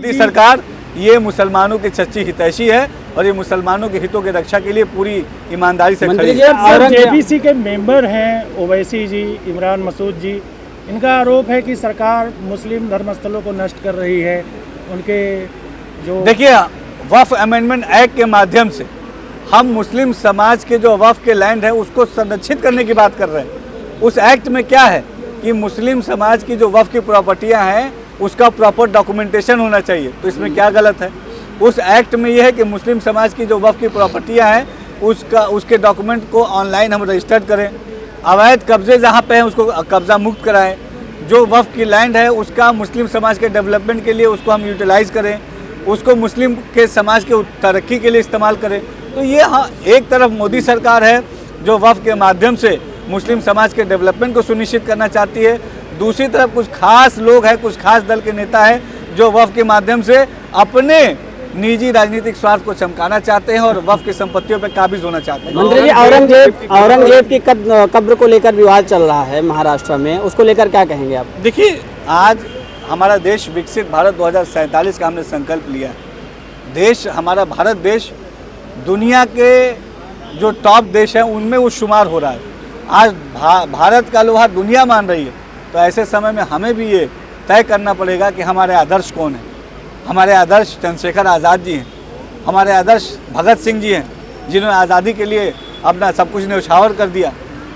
मोदी सरकार ये मुसलमानों की सच्ची हितैषी है और ये मुसलमानों के हितों की रक्षा के लिए पूरी ईमानदारी से खड़ी है। जेपीसी के मेंबर हैं ओवैसी जी, इमरान मसूद जी, इनका आरोप है कि सरकार मुस्लिम धर्मस्थलों को नष्ट कर रही है। उनके जो देखिए, वक्फ अमेंडमेंट एक्ट के माध्यम से हम मुस्लिम समाज के जो वक्फ के लैंड है उसको संरक्षित करने की बात कर रहे हैं। उस एक्ट में क्या है कि मुस्लिम समाज की जो वक्फ की प्रॉपर्टियां हैं उसका प्रॉपर डॉक्यूमेंटेशन होना चाहिए। तो इसमें क्या गलत है? उस एक्ट में यह है कि मुस्लिम समाज की जो वक्फ की प्रॉपर्टियां हैं उसके डॉक्यूमेंट को ऑनलाइन हम रजिस्टर्ड करें। अवैध कब्जे जहाँ पे हैं उसको कब्जा मुक्त कराएं। जो वक्फ की लैंड है उसका मुस्लिम समाज के डेवलपमेंट के लिए उसको हम यूटिलाइज करें, उसको मुस्लिम के समाज के तरक्की के लिए इस्तेमाल करें। तो ये हाँ, एक तरफ मोदी सरकार है जो वक्फ के माध्यम से मुस्लिम समाज के डेवलपमेंट को सुनिश्चित करना चाहती है, दूसरी तरफ कुछ खास लोग हैं, कुछ खास दल के नेता हैं जो वक्फ के माध्यम से अपने निजी राजनीतिक स्वार्थ को चमकाना चाहते हैं और वक्फ की संपत्तियों पर काबिज होना चाहते हैं। मंत्री जी, औरंगजेब की कब्र को लेकर विवाद चल रहा है महाराष्ट्र में, उसको लेकर क्या कहेंगे आप? देखिए, आज हमारा देश विकसित भारत 2047 का हमने संकल्प लिया है। देश, हमारा भारत देश दुनिया के जो टॉप देश हैं उनमें वो शुमार हो रहा है। आज भारत का लोहा दुनिया मान रही है। तो ऐसे समय में हमें भी ये तय करना पड़ेगा कि हमारे आदर्श कौन है। हमारे आदर्श चंद्रशेखर आज़ाद जी हैं, हमारे आदर्श भगत सिंह जी हैं जिन्होंने आज़ादी के लिए अपना सब कुछ न्यौछावर कर दिया।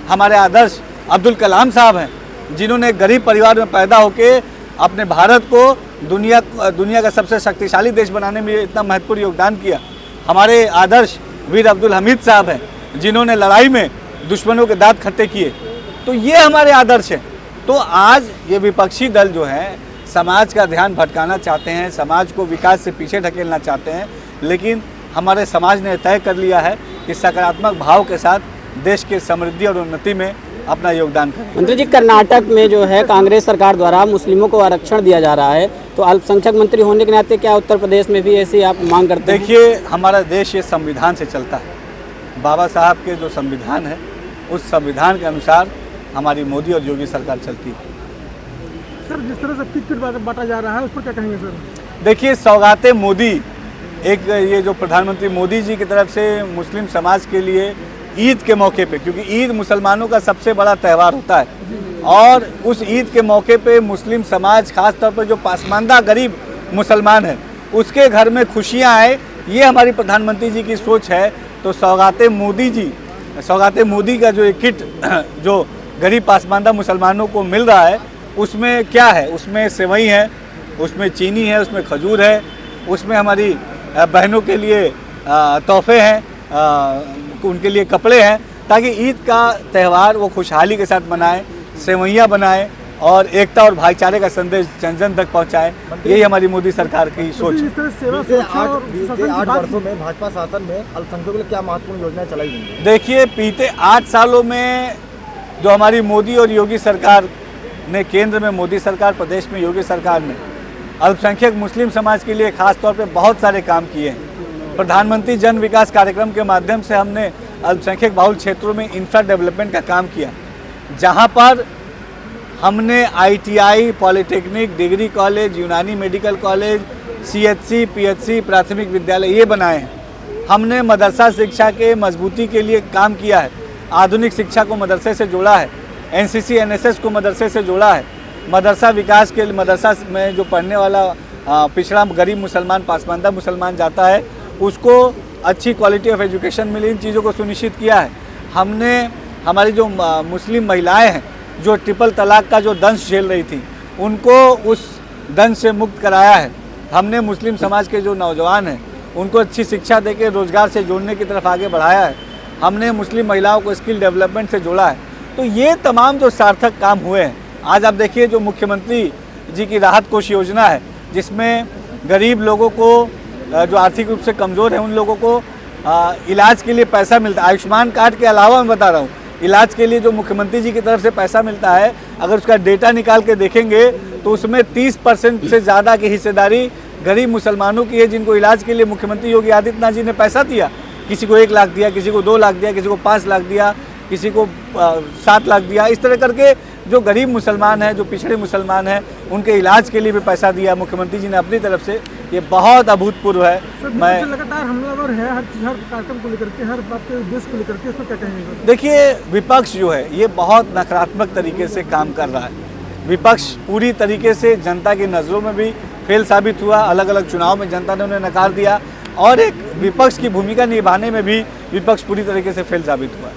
हमारे आदर्श अब्दुल कलाम साहब हैं जिन्होंने गरीब परिवार में पैदा होके अपने भारत को दुनिया का सबसे शक्तिशाली देश बनाने में इतना महत्वपूर्ण योगदान किया। हमारे आदर्श वीर अब्दुल हमीद साहब हैं जिन्होंने लड़ाई में दुश्मनों के दांत खट्टे किए। तो ये हमारे आदर्श हैं। तो आज ये विपक्षी दल जो हैं समाज का ध्यान भटकाना चाहते हैं, समाज को विकास से पीछे ढकेलना चाहते हैं, लेकिन हमारे समाज ने तय कर लिया है कि सकारात्मक भाव के साथ देश की समृद्धि और उन्नति में अपना योगदान करें। मंत्री जी, कर्नाटक में जो है कांग्रेस सरकार द्वारा मुस्लिमों को आरक्षण दिया जा रहा है, तो अल्पसंख्यक मंत्री होने के नाते क्या उत्तर प्रदेश में भी ऐसी आप मांग करते हैं? देखिए, हमारा देश ये संविधान से चलता है। बाबा साहब के जो संविधान है उस संविधान के अनुसार हमारी मोदी और योगी सरकार चलती है। सर, जिस तरह से किट बांटा जा रहा है उस पर क्या कहेंगे सर? देखिए, सौगाते मोदी, एक ये जो प्रधानमंत्री मोदी जी की तरफ से मुस्लिम समाज के लिए ईद के मौके पे, क्योंकि ईद मुसलमानों का सबसे बड़ा त्यौहार होता है, और उस ईद के मौके पे मुस्लिम समाज, खास तौर पर जो पासमानदा गरीब मुसलमान है उसके घर में खुशियां आए, ये हमारी प्रधानमंत्री जी की सोच है। तो सौगाते मोदी का जो एक किट जो गरीब पासमानदा मुसलमानों को मिल रहा है उसमें क्या है? उसमें सेवई है, उसमें चीनी है, उसमें खजूर है, उसमें हमारी बहनों के लिए तोहफे हैं, उनके लिए कपड़े हैं, ताकि ईद का त्यौहार वो खुशहाली के साथ मनाएं, सेवैयाँ बनाएं और एकता और भाईचारे का संदेश जन जन तक पहुंचाएं। यही हमारी मोदी सरकार की सोच है। बीते 8 वर्षों में भाजपा शासन में अल्पसंख्यकों के लिए क्या महत्वपूर्ण योजनाएं चलाई गई? देखिए, बीते 8 सालों में जो हमारी मोदी और योगी सरकार ने, केंद्र में मोदी सरकार, प्रदेश में योगी सरकार ने अल्पसंख्यक मुस्लिम समाज के लिए खास तौर पे बहुत सारे काम किए हैं। प्रधानमंत्री जन विकास कार्यक्रम के माध्यम से हमने अल्पसंख्यक बहुल क्षेत्रों में इंफ्रा डेवलपमेंट का काम किया, जहां पर हमने ITI, पॉलिटेक्निक, डिग्री कॉलेज, यूनानी मेडिकल कॉलेज, CHC, PHC, प्राथमिक विद्यालय ये बनाए हैं। हमने मदरसा शिक्षा के मजबूती के लिए काम किया है, आधुनिक शिक्षा को मदरसे से जोड़ा है, NCC, NSS को मदरसे से जोड़ा है। मदरसा विकास के लिए मदरसा में जो पढ़ने वाला पिछड़ा गरीब मुसलमान, पासमानदा मुसलमान जाता है उसको अच्छी क्वालिटी ऑफ एजुकेशन मिले, इन चीज़ों को सुनिश्चित किया है। हमने हमारी जो मुस्लिम महिलाएं हैं जो ट्रिपल तलाक का जो दंश झेल रही थी उनको उस दंश से मुक्त कराया है। हमने मुस्लिम समाज के जो नौजवान हैं उनको अच्छी शिक्षा देकर रोज़गार से जोड़ने की तरफ आगे बढ़ाया है। हमने मुस्लिम महिलाओं को स्किल डेवलपमेंट से जोड़ा है। तो ये तमाम जो सार्थक काम हुए हैं, आज आप देखिए जो मुख्यमंत्री जी की राहत कोष योजना है जिसमें गरीब लोगों को, जो आर्थिक रूप से कमज़ोर हैं उन लोगों को इलाज के लिए पैसा मिलता है। आयुष्मान कार्ड के अलावा मैं बता रहा हूँ, इलाज के लिए जो मुख्यमंत्री जी की तरफ से पैसा मिलता है, अगर उसका डेटा निकाल के देखेंगे तो उसमें 30% से ज़्यादा की हिस्सेदारी गरीब मुसलमानों की है, जिनको इलाज के लिए मुख्यमंत्री योगी आदित्यनाथ जी ने पैसा दिया। किसी को 1 लाख दिया, किसी को 2 लाख दिया, किसी को 5 लाख दिया, किसी को 7 लाख दिया। इस तरह करके जो गरीब मुसलमान हैं, जो पिछड़े मुसलमान हैं, उनके इलाज के लिए भी पैसा दिया मुख्यमंत्री जी ने अपनी तरफ से। ये बहुत अभूतपूर्व है। मैं लगातार हमलावर है हर कार्यक्रम को लेकर के, हर बात के उद्देश्य को लेकर के, इसको क्या कहेंगे? देखिए, विपक्ष जो है ये बहुत नकारात्मक तरीके से काम कर रहा है। विपक्ष पूरी तरीके से जनता की नज़रों में भी फेल साबित हुआ। अलग अलग चुनाव में जनता ने उन्हें नकार दिया और एक विपक्ष की भूमिका निभाने में भी विपक्ष पूरी तरीके से फेल साबित हुआ।